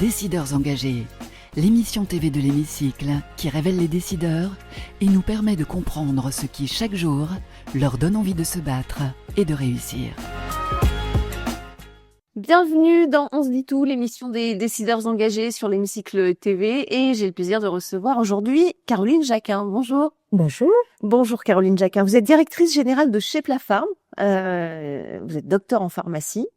Décideurs engagés, l'émission TV de l'Hémicycle qui révèle les décideurs et nous permet de comprendre ce qui, chaque jour, leur donne envie de se battre et de réussir. Bienvenue dans On se dit tout, l'émission des décideurs engagés sur l'Hémicycle TV, et j'ai le plaisir de recevoir aujourd'hui Caroline Jacquin. Bonjour. Bonjour. Bonjour Caroline Jacquin. Vous êtes directrice générale de chez Plafarm. Vous êtes docteur en pharmacie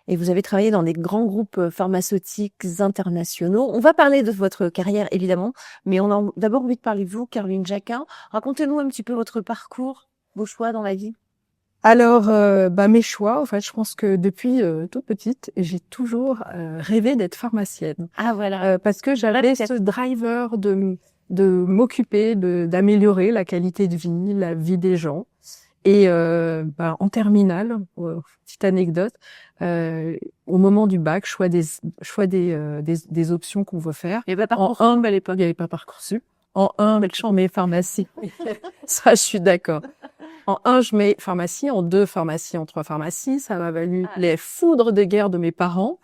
et vous avez travaillé dans des grands groupes pharmaceutiques internationaux. On va parler de votre carrière évidemment, mais on a d'abord envie de parler de vous, Caroline Jacquin. Racontez-nous un petit peu votre parcours, vos choix dans la vie. Alors, mes choix, en fait, je pense que depuis toute petite, j'ai toujours rêvé d'être pharmacienne. Ah voilà. Parce que j'avais ce driver de m'occuper, d'améliorer la qualité de vie, la vie des gens. Et en terminale, petite anecdote, au moment du bac, choix des options qu'on veut faire. Il n'y avait pas Parcoursup à l'époque. Il n'y avait pas Parcoursup. En 1, je mets pharmacie. Ça, je suis d'accord. En 1, je mets pharmacie. En 2, pharmacie. En 3, pharmacie. Ça m'a valu les foudres de guerre de mes parents.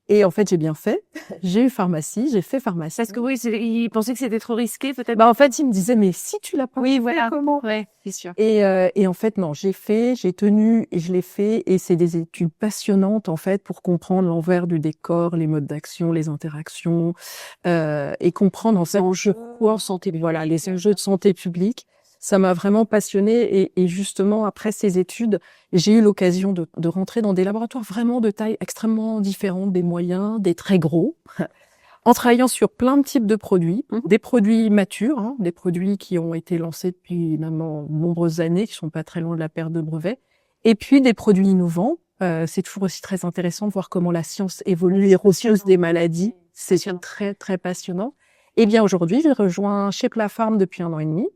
Et en fait, j'ai bien fait. J'ai eu pharmacie, j'ai fait pharmacie. Parce que oui, ils pensaient que c'était trop risqué, peut-être. En fait, ils me disaient, mais si tu l'as pas fait, voilà. Comment? Ouais, c'est sûr. Et en fait, non, j'ai tenu et je l'ai fait. Et c'est des études passionnantes, en fait, pour comprendre l'envers du décor, les modes d'action, les interactions, et comprendre, en fait, les enjeux de santé publique. Ça m'a vraiment passionnée et justement, après ces études, j'ai eu l'occasion de rentrer dans des laboratoires vraiment de taille extrêmement différente, des moyens, des très gros, en travaillant sur plein de types de produits, des produits matures, des produits qui ont été lancés depuis maintenant de nombreuses années, qui sont pas très loin de la perte de brevet, et puis des produits innovants. C'est toujours aussi très intéressant de voir comment la science évolue, les ressources des maladies. C'est très, très passionnant. Et bien aujourd'hui, j'ai rejoint chez Plafarm depuis 1 an et demi.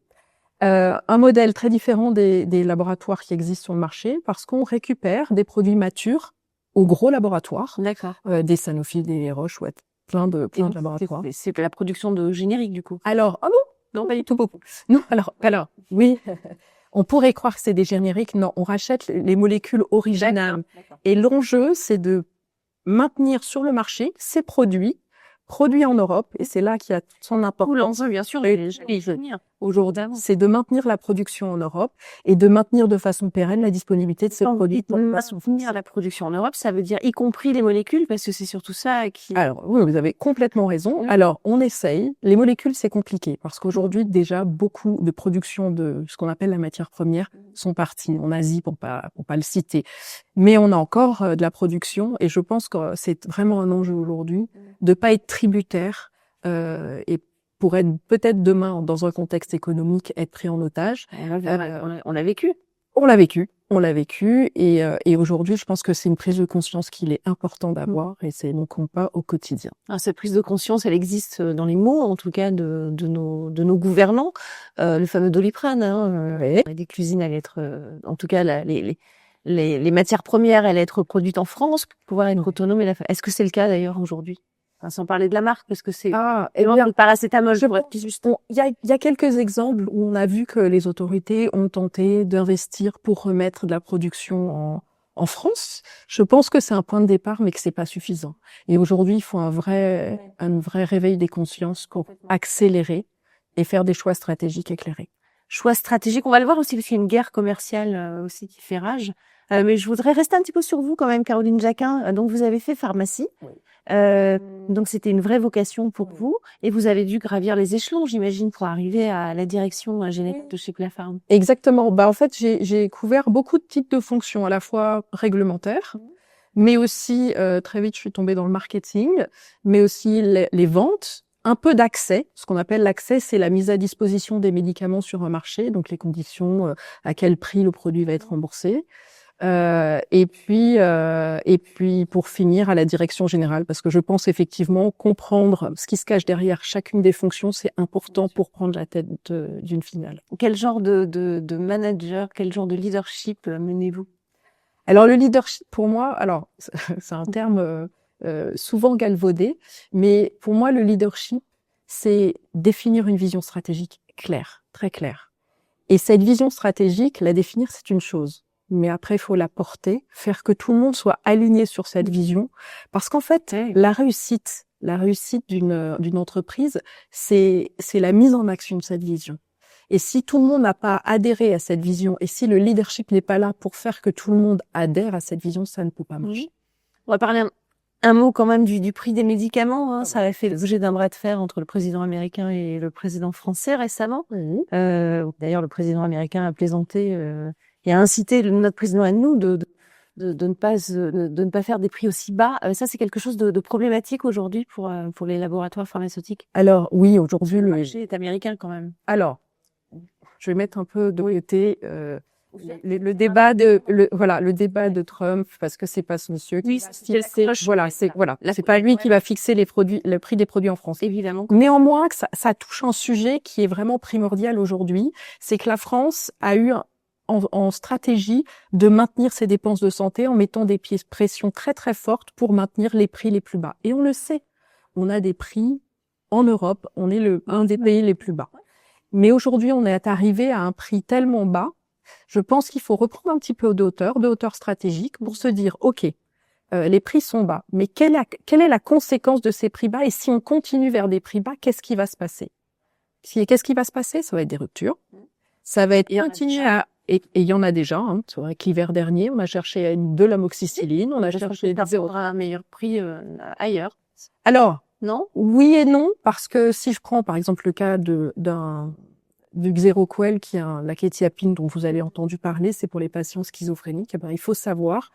Un modèle très différent des laboratoires qui existent sur le marché parce qu'on récupère des produits matures aux gros laboratoires. D'accord. Des Sanofi, des Roche, plein de laboratoires. C'est la production de génériques, du coup. Alors, non, pas du tout beaucoup. Non, alors, oui. On pourrait croire que c'est des génériques. Non, on rachète les molécules originales. D'accord. Et l'enjeu, c'est de maintenir sur le marché ces produits en Europe, et c'est là qu'il y a son importance. L'enjeu, bien sûr, aujourd'hui, c'est de maintenir la production en Europe et de maintenir de façon pérenne la disponibilité de ces produits. Maintenir la production en Europe, ça veut dire y compris les molécules, parce que c'est surtout ça qui... Alors, oui, vous avez complètement raison. Alors, on essaye. Les molécules, c'est compliqué, parce qu'aujourd'hui, déjà, beaucoup de productions de ce qu'on appelle la matière première sont parties en Asie, pour pas le citer. Mais on a encore de la production, et je pense que c'est vraiment un enjeu aujourd'hui de pas être tributaire et pour être peut-être demain dans un contexte économique être pris en otage. On l'a vécu. On l'a vécu et aujourd'hui je pense que c'est une prise de conscience qu'il est important d'avoir et c'est mon combat au quotidien. Cette prise de conscience, elle existe dans les mots, en tout cas de nos gouvernants, le fameux Doliprane. Des cuisines allaient être, en tout cas les matières premières allaient être produites en France pour pouvoir être autonomes. Est-ce que c'est le cas d'ailleurs aujourd'hui? Sans parler de la marque, parce que c'est le paracétamol. Il y a quelques exemples où on a vu que les autorités ont tenté d'investir pour remettre de la production en France. Je pense que c'est un point de départ, mais que c'est pas suffisant. Et aujourd'hui, il faut un vrai réveil des consciences pour accélérer et faire des choix stratégiques éclairés. Choix stratégiques, on va le voir aussi, parce qu'il y a une guerre commerciale aussi qui fait rage. Mais je voudrais rester un petit peu sur vous quand même, Caroline Jacquin. Donc, vous avez fait pharmacie. Oui. Donc c'était une vraie vocation pour vous et vous avez dû gravir les échelons, j'imagine, pour arriver à la direction générale de chez Plafarm. Exactement. En fait, j'ai couvert beaucoup de types de fonctions, à la fois réglementaires, mais aussi très vite je suis tombée dans le marketing, mais aussi les ventes, un peu d'accès. Ce qu'on appelle l'accès, c'est la mise à disposition des médicaments sur un marché, donc les conditions, à quel prix le produit va être remboursé. Et puis pour finir à la direction générale, parce que je pense effectivement comprendre ce qui se cache derrière chacune des fonctions, c'est important pour prendre la tête d'une finale. Quel genre de manager, quel genre de leadership menez-vous? Alors le leadership pour moi, c'est un terme souvent galvaudé, mais pour moi le leadership, c'est définir une vision stratégique claire, très claire. Et cette vision stratégique, la définir, c'est une chose. Mais après, il faut la porter, faire que tout le monde soit aligné sur cette vision. Parce qu'en fait, la réussite La réussite d'une entreprise, c'est la mise en action de cette vision. Et si tout le monde n'a pas adhéré à cette vision, et si le leadership n'est pas là pour faire que tout le monde adhère à cette vision, ça ne peut pas marcher. On va parler un mot quand même du prix des médicaments. Hein. Ça a fait l'objet d'un bras de fer entre le président américain et le président français récemment. D'ailleurs, le président américain a plaisanté et a incité notre président et nous de ne pas faire des prix aussi bas. Ça, c'est quelque chose de problématique aujourd'hui pour les laboratoires pharmaceutiques. Alors oui, aujourd'hui Le marché est américain quand même. Alors, je vais mettre un peu de côté le débat de Trump, parce que c'est pas ce monsieur qui c'est pas lui qui va fixer le prix des produits en France. Évidemment. Néanmoins, ça touche un sujet qui est vraiment primordial aujourd'hui, c'est que la France a eu en stratégie de maintenir ses dépenses de santé en mettant des pressions très très fortes pour maintenir les prix les plus bas. Et on le sait, on a des prix en Europe, on est un des pays les plus bas. Mais aujourd'hui, on est arrivé à un prix tellement bas, je pense qu'il faut reprendre un petit peu de hauteur stratégique pour se dire, OK, les prix sont bas, mais quelle est la conséquence de ces prix bas? Et si on continue vers des prix bas, qu'est-ce qui va se passer? Qu'est-ce qui va se passer? Ça va être des ruptures. Ça va être continuer et il y en a déjà. Hein, c'est vrai qu'hiver dernier, on a cherché de l'amoxicilline, on a cherché un meilleur prix ailleurs. Alors, non? Oui et non, parce que si je prends par exemple le cas du Xeroquel, qui est la quétiapine dont vous avez entendu parler, c'est pour les patients schizophréniques. Il faut savoir,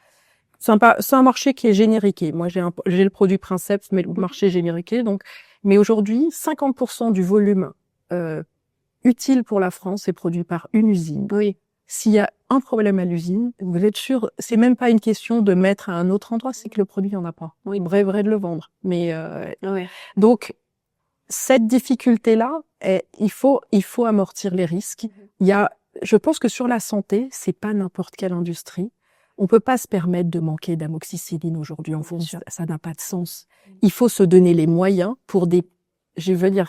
c'est un marché qui est génériqué. Moi, j'ai le produit Princeps, mais le marché est génériqué. Donc, mais aujourd'hui, 50% du volume utile pour la France est produit par une usine. Oui. S'il y a un problème à l'usine, vous êtes sûr, c'est même pas une question de mettre à un autre endroit, c'est que le produit, il n'y en a pas. Oui. Vrai de le vendre. Mais donc, cette difficulté-là, il faut amortir les risques. Je pense que sur la santé, c'est pas n'importe quelle industrie. On peut pas se permettre de manquer d'amoxicilline aujourd'hui en France. Ça n'a pas de sens. Il faut se donner les moyens pour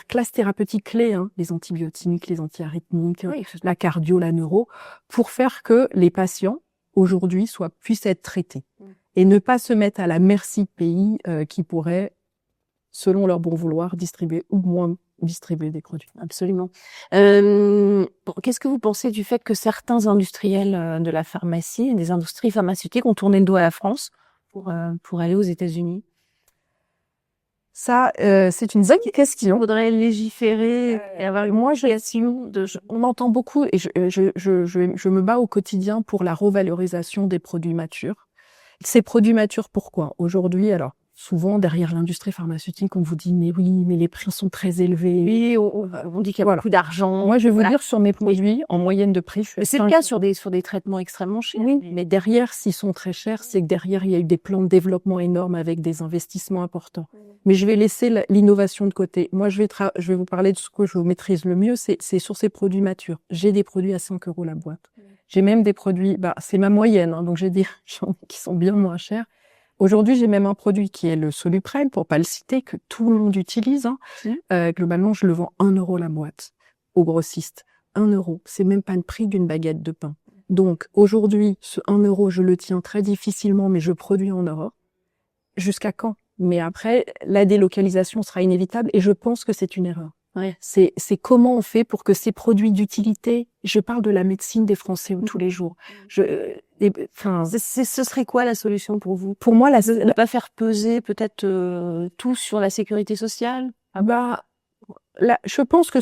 classes thérapeutiques clés, hein, les antibiotiques, les antiarythmiques, la cardio, la neuro, pour faire que les patients, aujourd'hui, puissent être traités. Et ne pas se mettre à la merci de pays qui pourraient, selon leur bon vouloir, distribuer ou moins distribuer des produits. Absolument. Qu'est-ce que vous pensez du fait que certains industriels de la pharmacie, des industries pharmaceutiques, ont tourné le dos à la France pour aller aux États-Unis? Ça, c'est une bonne question. Il faudrait légiférer et avoir une motivation on entend beaucoup et je me bats au quotidien pour la revalorisation des produits matures. Ces produits matures, pourquoi? Aujourd'hui, alors, souvent, derrière l'industrie pharmaceutique, on vous dit, mais les prix sont très élevés. Oui, on dit qu'il y a beaucoup d'argent. Moi, je vais vous dire, sur mes produits, en moyenne de prix, c'est le cas sur des traitements extrêmement chers. Oui, mais derrière, s'ils sont très chers, c'est que derrière, il y a eu des plans de développement énormes avec des investissements importants. Mais je vais laisser l'innovation de côté. Moi, je vais vous parler de ce que je maîtrise le mieux, c'est sur ces produits matures. J'ai des produits à 5 € la boîte. J'ai même des produits, c'est ma moyenne, hein, donc j'ai des qui sont bien moins chers. Aujourd'hui, j'ai même un produit qui est le Soluprel, pour pas le citer, que tout le monde utilise. Hein. Globalement, je le vends 1 € la boîte aux grossistes. 1 €, c'est même pas le prix d'une baguette de pain. Donc aujourd'hui, ce 1 €, je le tiens très difficilement, mais je produis en Europe. Jusqu'à quand? Mais après, la délocalisation sera inévitable et je pense que c'est une erreur. Ouais. C'est comment on fait pour que ces produits d'utilité, je parle de la médecine des Français tous les jours. Ce serait quoi la solution pour vous? Pour moi, ne pas faire peser peut-être tout sur la sécurité sociale? Je pense que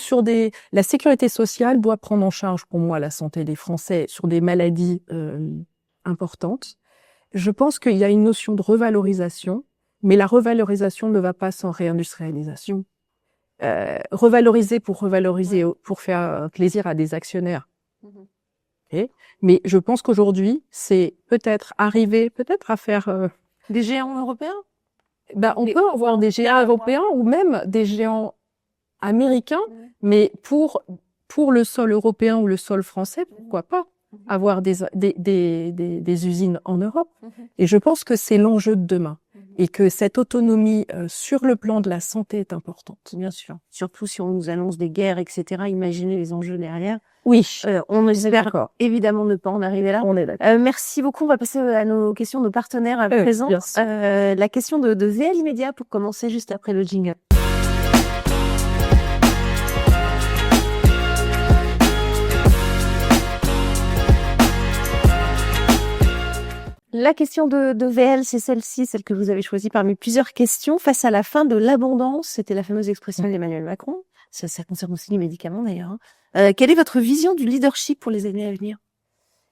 la sécurité sociale doit prendre en charge, pour moi, la santé des Français sur des maladies importantes. Je pense qu'il y a une notion de revalorisation, mais la revalorisation ne va pas sans réindustrialisation. Revaloriser pour faire plaisir à des actionnaires. Okay. Mais je pense qu'aujourd'hui, c'est peut-être arriver à faire des géants européens. On peut avoir des géants européens ou même des géants américains, mais pour le sol européen ou le sol français, pourquoi pas avoir des usines en Europe. Et je pense que c'est l'enjeu de demain. et que cette autonomie sur le plan de la santé est importante. Bien sûr. Surtout si on nous annonce des guerres, etc. Imaginez les enjeux derrière. Oui, On espère d'accord. évidemment ne pas en arriver là. On est d'accord. Merci beaucoup. On va passer à nos questions, nos partenaires à présent. bien sûr. La question de VL Immédiat pour commencer juste après le jingle. La question de VL, c'est celle-ci, celle que vous avez choisie parmi plusieurs questions. Face à la fin de l'abondance, c'était la fameuse expression d'Emmanuel Macron. Ça concerne aussi les médicaments d'ailleurs. Quelle est votre vision du leadership pour les années à venir?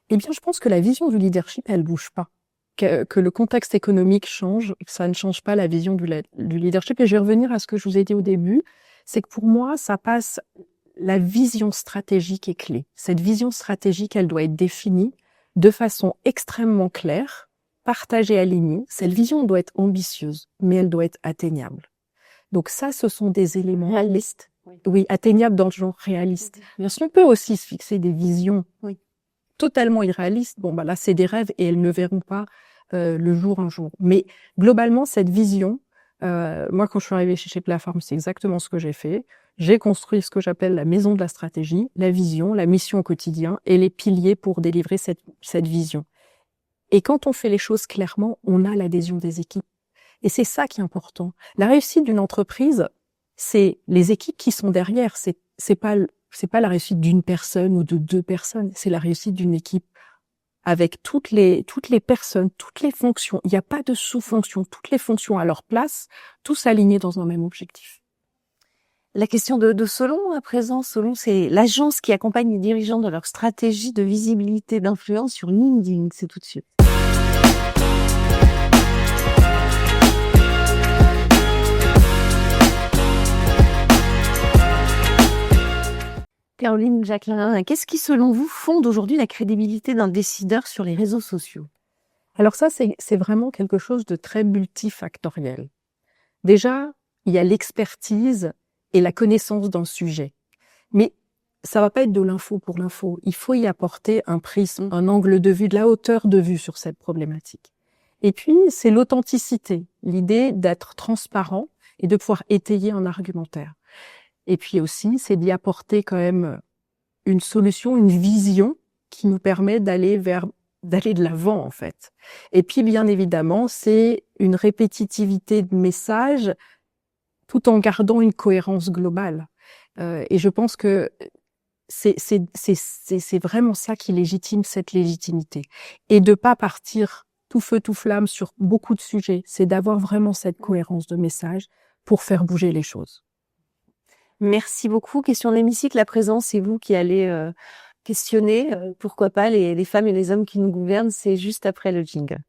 Eh bien, je pense que la vision du leadership, elle bouge pas. Que le contexte économique change, ça ne change pas la vision du leadership. Et je vais revenir à ce que je vous ai dit au début, c'est que pour moi, ça passe, la vision stratégique est clé. Cette vision stratégique, elle doit être définie de façon extrêmement claire, partagée, alignée. Cette vision doit être ambitieuse, mais elle doit être atteignable. Donc ça, ce sont des éléments Réaliste. oui, atteignables dans le genre réaliste. Bien sûr, on peut aussi se fixer des visions totalement irréalistes. Bon, bah là, c'est des rêves et elles ne verront pas le jour un jour. Mais globalement, cette vision, moi, quand je suis arrivée chez Plaforme, c'est exactement ce que j'ai fait. J'ai construit ce que j'appelle la maison de la stratégie, la vision, la mission au quotidien et les piliers pour délivrer cette vision. Et quand on fait les choses clairement, on a l'adhésion des équipes. Et c'est ça qui est important. La réussite d'une entreprise, c'est les équipes qui sont derrière. C'est pas la réussite d'une personne ou de deux personnes. C'est la réussite d'une équipe avec toutes les personnes, toutes les fonctions. Il n'y a pas de sous-fonctions. Toutes les fonctions à leur place, tous alignés dans un même objectif. La question de Solon, à présent. Solon, c'est l'agence qui accompagne les dirigeants dans leur stratégie de visibilité d'influence sur LinkedIn. C'est tout de suite. Caroline Jacquelin, qu'est-ce qui, selon vous, fonde aujourd'hui la crédibilité d'un décideur sur les réseaux sociaux? Alors ça, c'est vraiment quelque chose de très multifactoriel. Déjà, il y a l'expertise et la connaissance d'un sujet. Mais ça va pas être de l'info pour l'info. Il faut y apporter un prisme, un angle de vue, de la hauteur de vue sur cette problématique. Et puis, c'est l'authenticité, l'idée d'être transparent et de pouvoir étayer un argumentaire. Et puis aussi, c'est d'y apporter quand même une solution, une vision qui nous permet d'aller de l'avant, en fait. Et puis, bien évidemment, c'est une répétitivité de messages tout en gardant une cohérence globale. Et je pense que c'est vraiment ça qui légitime cette légitimité. Et de pas partir tout feu, tout flamme sur beaucoup de sujets. C'est d'avoir vraiment cette cohérence de message pour faire bouger les choses. Merci beaucoup. Question de l'hémicycle, à présent, c'est vous qui allez questionner, pourquoi pas, les femmes et les hommes qui nous gouvernent. C'est juste après le jingle.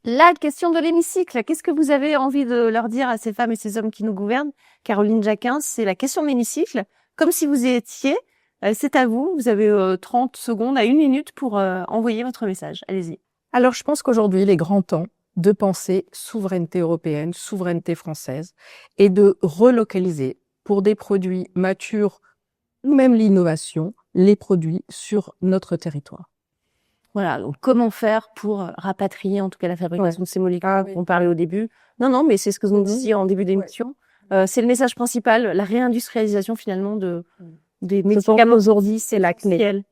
La question de l'hémicycle, qu'est-ce que vous avez envie de leur dire à ces femmes et ces hommes qui nous gouvernent? Caroline Jacquin, c'est la question de l'hémicycle. Comme si vous y étiez, c'est à vous. Vous avez 30 secondes à 1 minute pour envoyer votre message. Allez-y. Alors, je pense qu'aujourd'hui, il est grand temps de penser souveraineté européenne, souveraineté française et de relocaliser pour des produits matures ou même l'innovation, les produits sur notre territoire. Voilà, donc comment faire pour rapatrier en tout cas la fabrication de ces molécules on parlait au début. Non, mais c'est ce que vous nous disiez en début d'émission. C'est le message principal, la réindustrialisation finalement des médicaments. Aujourd'hui, c'est la clé.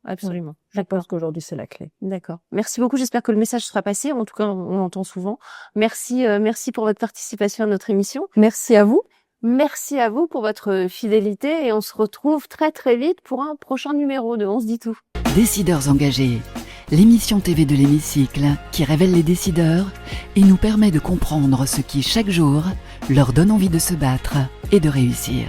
Absolument. Je pense qu'aujourd'hui, c'est la clé. D'accord. Merci beaucoup. J'espère que le message sera passé. En tout cas, on l'entend souvent. Merci pour votre participation à notre émission. Merci à vous. Merci à vous pour votre fidélité et on se retrouve très très vite pour un prochain numéro de On se dit tout. Décideurs engagés, l'émission TV de l'hémicycle qui révèle les décideurs et nous permet de comprendre ce qui chaque jour leur donne envie de se battre et de réussir.